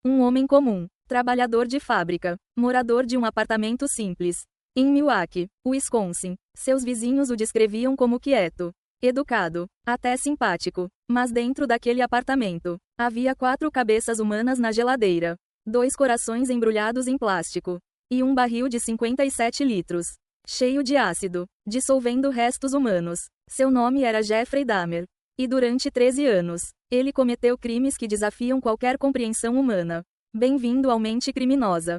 Um homem comum, trabalhador de fábrica, morador de um apartamento simples. Em Milwaukee, Wisconsin, seus vizinhos o descreviam como quieto, educado, até simpático. Mas dentro daquele apartamento, havia 4 cabeças humanas na geladeira, 2 corações embrulhados em plástico, e um barril de 57 litros, cheio de ácido, dissolvendo restos humanos. Seu nome era Jeffrey Dahmer. E durante 13 anos, ele cometeu crimes que desafiam qualquer compreensão humana. Bem-vindo ao Mente Criminosa.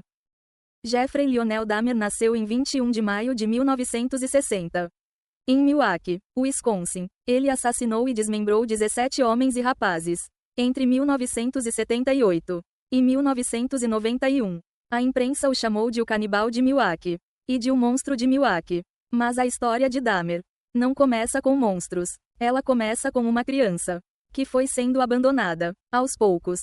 Jeffrey Lionel Dahmer nasceu em 21 de maio de 1960. Em Milwaukee, Wisconsin, ele assassinou e desmembrou 17 homens e rapazes. Entre 1978 e 1991, a imprensa o chamou de o canibal de Milwaukee e de o monstro de Milwaukee. Mas a história de Dahmer não começa com monstros. Ela começa com uma criança que foi sendo abandonada, aos poucos.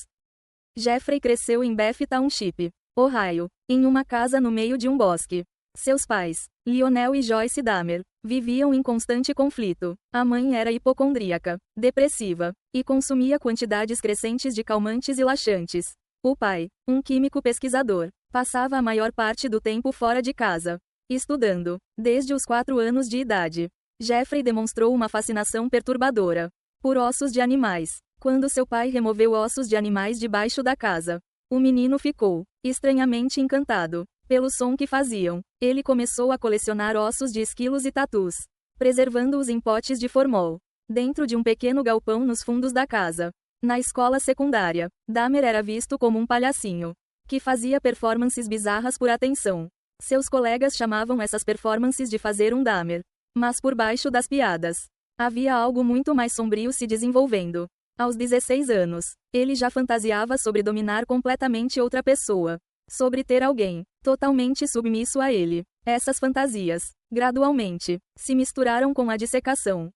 Jeffrey cresceu em Beth Township, Ohio, em uma casa no meio de um bosque. Seus pais, Lionel e Joyce Dahmer, viviam em constante conflito. A mãe era hipocondríaca, depressiva, e consumia quantidades crescentes de calmantes e laxantes. O pai, um químico pesquisador, passava a maior parte do tempo fora de casa, estudando. Desde os 4 anos de idade, Jeffrey demonstrou uma fascinação perturbadora por ossos de animais. Quando seu pai removeu ossos de animais debaixo da casa, o menino ficou estranhamente encantado pelo som que faziam. Ele começou a colecionar ossos de esquilos e tatus, preservando-os em potes de formol, dentro de um pequeno galpão nos fundos da casa. Na escola secundária, Dahmer era visto como um palhacinho que fazia performances bizarras por atenção. Seus colegas chamavam essas performances de fazer um Dahmer. Mas por baixo das piadas, havia algo muito mais sombrio se desenvolvendo. Aos 16 anos, ele já fantasiava sobre dominar completamente outra pessoa, sobre ter alguém totalmente submisso a ele. Essas fantasias, gradualmente, se misturaram com a dissecação.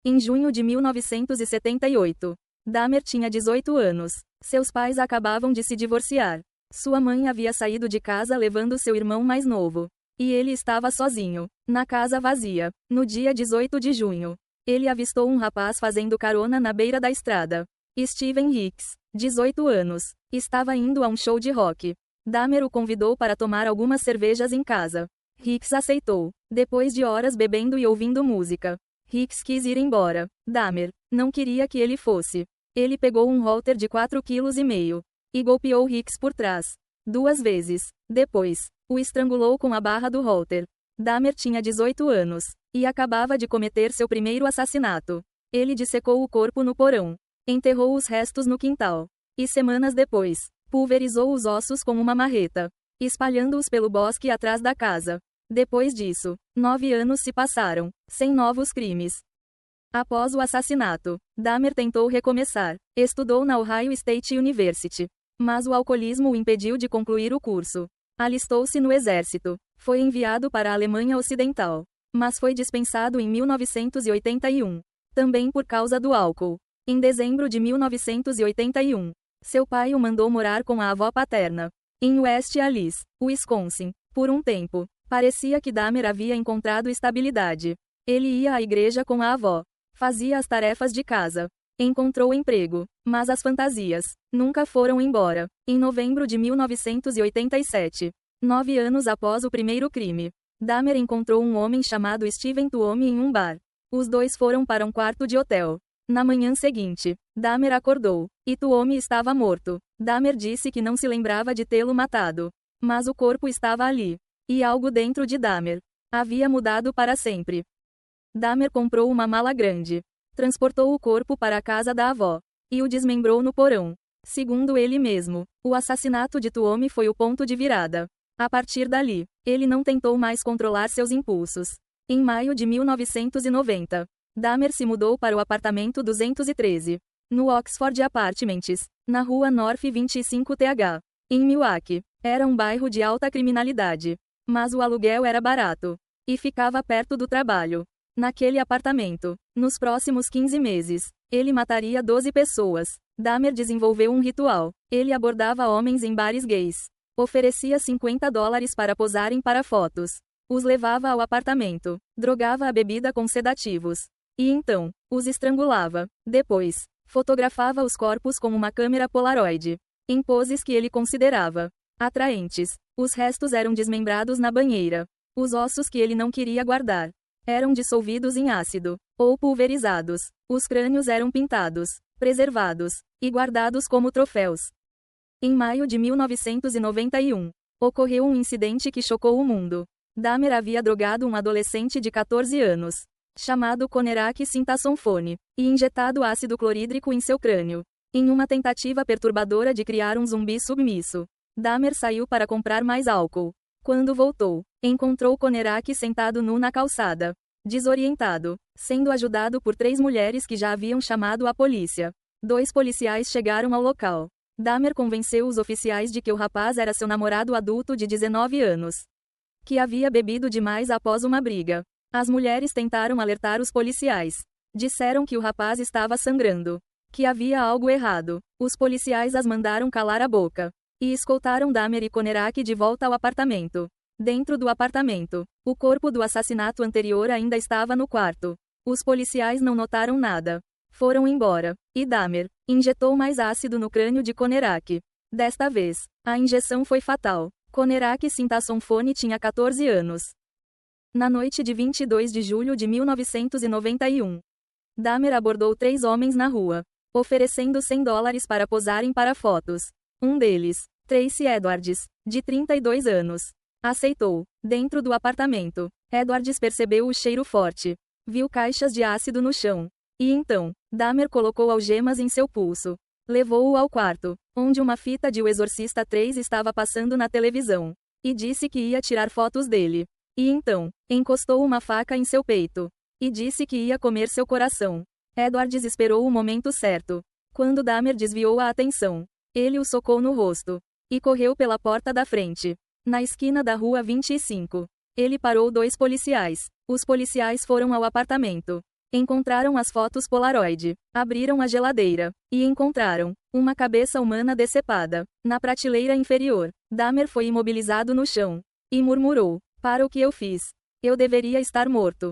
Em junho de 1978, Dahmer tinha 18 anos. Seus pais acabavam de se divorciar. Sua mãe havia saído de casa levando seu irmão mais novo. E ele estava sozinho, na casa vazia. No dia 18 de junho, ele avistou um rapaz fazendo carona na beira da estrada. Steven Hicks, 18 anos, estava indo a um show de rock. Dahmer o convidou para tomar algumas cervejas em casa. Hicks aceitou. Depois de horas bebendo e ouvindo música, Hicks quis ir embora. Dahmer não queria que ele fosse. Ele pegou um halter de 4,5 kg e golpeou Hicks por trás 2 vezes. Depois, o estrangulou com a barra do halter. Dahmer tinha 18 anos e acabava de cometer seu primeiro assassinato. Ele dissecou o corpo no porão, enterrou os restos no quintal e, semanas depois, pulverizou os ossos com uma marreta, espalhando-os pelo bosque atrás da casa. Depois disso, 9 anos se passaram, sem novos crimes. Após o assassinato, Dahmer tentou recomeçar. Estudou na Ohio State University, mas o alcoolismo o impediu de concluir o curso. Alistou-se no exército. Foi enviado para a Alemanha Ocidental, mas foi dispensado em 1981, também por causa do álcool. Em dezembro de 1981, seu pai o mandou morar com a avó paterna, em West Allis, Wisconsin. Por um tempo, parecia que Dahmer havia encontrado estabilidade. Ele ia à igreja com a avó, fazia as tarefas de casa, encontrou emprego, mas as fantasias nunca foram embora. Em novembro de 1987, 9 anos após o primeiro crime, Dahmer encontrou um homem chamado Steven Tuomi em um bar. Os dois foram para um quarto de hotel. Na manhã seguinte, Dahmer acordou, e Tuomi estava morto. Dahmer disse que não se lembrava de tê-lo matado, mas o corpo estava ali, e algo dentro de Dahmer havia mudado para sempre. Dahmer comprou uma mala grande, transportou o corpo para a casa da avó e o desmembrou no porão. Segundo ele mesmo, o assassinato de Tuomi foi o ponto de virada. A partir dali, ele não tentou mais controlar seus impulsos. Em maio de 1990, Dahmer se mudou para o apartamento 213, no Oxford Apartments, na rua North 25th, em Milwaukee. Era um bairro de alta criminalidade, mas o aluguel era barato e ficava perto do trabalho. Naquele apartamento, nos próximos 15 meses, ele mataria 12 pessoas. Dahmer desenvolveu um ritual. Ele abordava homens em bares gays, oferecia $50 para posarem para fotos, os levava ao apartamento, drogava a bebida com sedativos, e então, os estrangulava. Depois, fotografava os corpos com uma câmera Polaroid. em poses que ele considerava atraentes. Os restos eram desmembrados na banheira. Os ossos que ele não queria guardar eram dissolvidos em ácido, ou pulverizados. Os crânios eram pintados, preservados, e guardados como troféus. Em maio de 1991, ocorreu um incidente que chocou o mundo. Dahmer havia drogado um adolescente de 14 anos, chamado Conerak Sintasonphone, e injetado ácido clorídrico em seu crânio, em uma tentativa perturbadora de criar um zumbi submisso. Dahmer saiu para comprar mais álcool. Quando voltou, encontrou Conerak sentado nu na calçada, desorientado, sendo ajudado por 3 mulheres que já haviam chamado a polícia. 2 policiais chegaram ao local. Dahmer convenceu os oficiais de que o rapaz era seu namorado adulto de 19 anos, que havia bebido demais após uma briga. As mulheres tentaram alertar os policiais. Disseram que o rapaz estava sangrando, que havia algo errado. Os policiais as mandaram calar a boca e escoltaram Dahmer e Conerak de volta ao apartamento. Dentro do apartamento, o corpo do assassinato anterior ainda estava no quarto. Os policiais não notaram nada. Foram embora, e Dahmer injetou mais ácido no crânio de Conerak. Desta vez, a injeção foi fatal. Conerak Sintasonphone tinha 14 anos. Na noite de 22 de julho de 1991, Dahmer abordou 3 homens na rua, oferecendo $100 para posarem para fotos. Um deles, Tracy Edwards, de 32 anos, aceitou. Dentro do apartamento, Edwards percebeu o cheiro forte, viu caixas de ácido no chão. E então, Dahmer colocou algemas em seu pulso. Levou-o ao quarto, onde uma fita de O Exorcista 3 estava passando na televisão, e disse que ia tirar fotos dele. E então, encostou uma faca em seu peito, e disse que ia comer seu coração. Edwards esperou o momento certo. Quando Dahmer desviou a atenção, ele o socou no rosto, e correu pela porta da frente. Na esquina da rua 25, ele parou 2 policiais. Os policiais foram ao apartamento. Encontraram as fotos Polaroid, abriram a geladeira, e encontraram uma cabeça humana decepada na prateleira inferior. Dahmer foi imobilizado no chão, e murmurou: "Para o que eu fiz? Eu deveria estar morto."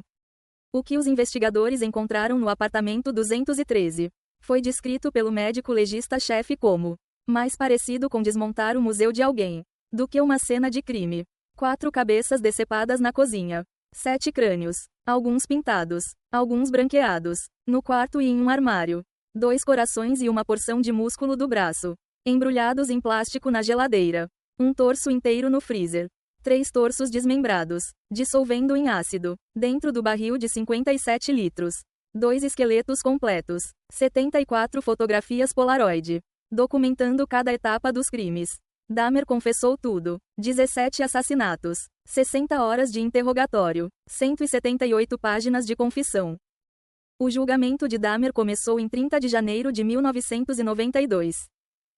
O que os investigadores encontraram no apartamento 213 foi descrito pelo médico legista-chefe como mais parecido com desmontar o museu de alguém do que uma cena de crime. 4 cabeças decepadas na cozinha. 7 crânios, alguns pintados, alguns branqueados, no quarto e em um armário. 2 corações e uma porção de músculo do braço, embrulhados em plástico na geladeira. Um torso inteiro no freezer. 3 torsos desmembrados, dissolvendo em ácido, dentro do barril de 57 litros. 2 esqueletos completos. 74 fotografias Polaroid, documentando cada etapa dos crimes. Dahmer confessou tudo. 17 assassinatos, 60 horas de interrogatório, 178 páginas de confissão. O julgamento de Dahmer começou em 30 de janeiro de 1992.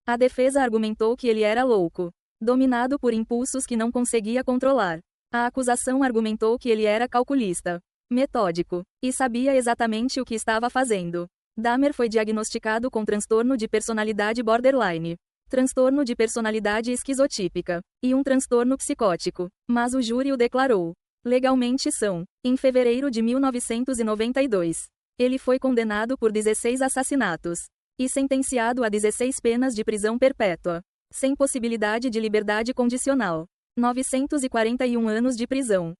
A defesa argumentou que ele era louco, dominado por impulsos que não conseguia controlar. A acusação argumentou que ele era calculista, metódico, e sabia exatamente o que estava fazendo. Dahmer foi diagnosticado com transtorno de personalidade borderline, transtorno de personalidade esquizotípica, e um transtorno psicótico, mas o júri o declarou legalmente são. Em fevereiro de 1992, ele foi condenado por 16 assassinatos, e sentenciado a 16 penas de prisão perpétua, sem possibilidade de liberdade condicional. 941 anos de prisão.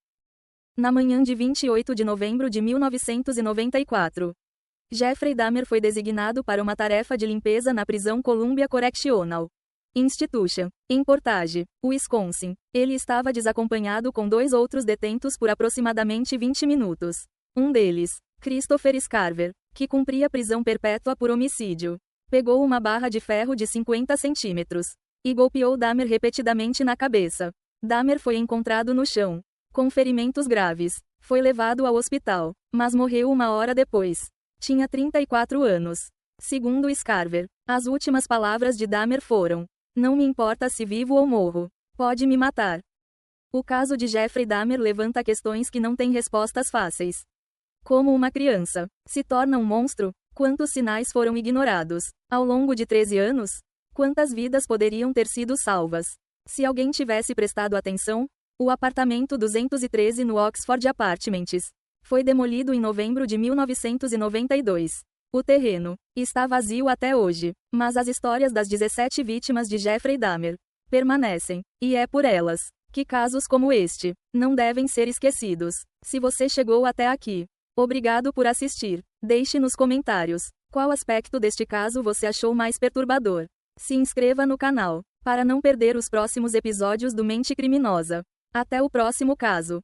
Na manhã de 28 de novembro de 1994, Jeffrey Dahmer foi designado para uma tarefa de limpeza na prisão Columbia Correctional Institution, em Portage, Wisconsin. Ele estava desacompanhado com 2 outros detentos por aproximadamente 20 minutos. Um deles, Christopher Scarver, que cumpria prisão perpétua por homicídio, pegou uma barra de ferro de 50 centímetros e golpeou Dahmer repetidamente na cabeça. Dahmer foi encontrado no chão, com ferimentos graves. Foi levado ao hospital, mas morreu uma hora depois. Tinha 34 anos. Segundo Scarver, as últimas palavras de Dahmer foram: "Não me importa se vivo ou morro. Pode me matar." O caso de Jeffrey Dahmer levanta questões que não têm respostas fáceis. Como uma criança se torna um monstro? Quantos sinais foram ignorados? Ao longo de 13 anos? Quantas vidas poderiam ter sido salvas se alguém tivesse prestado atenção? O apartamento 213 no Oxford Apartments foi demolido em novembro de 1992. O terreno está vazio até hoje, mas as histórias das 17 vítimas de Jeffrey Dahmer permanecem, e é por elas que casos como este não devem ser esquecidos. Se você chegou até aqui, obrigado por assistir. Deixe nos comentários qual aspecto deste caso você achou mais perturbador. Se inscreva no canal para não perder os próximos episódios do Mente Criminosa. Até o próximo caso.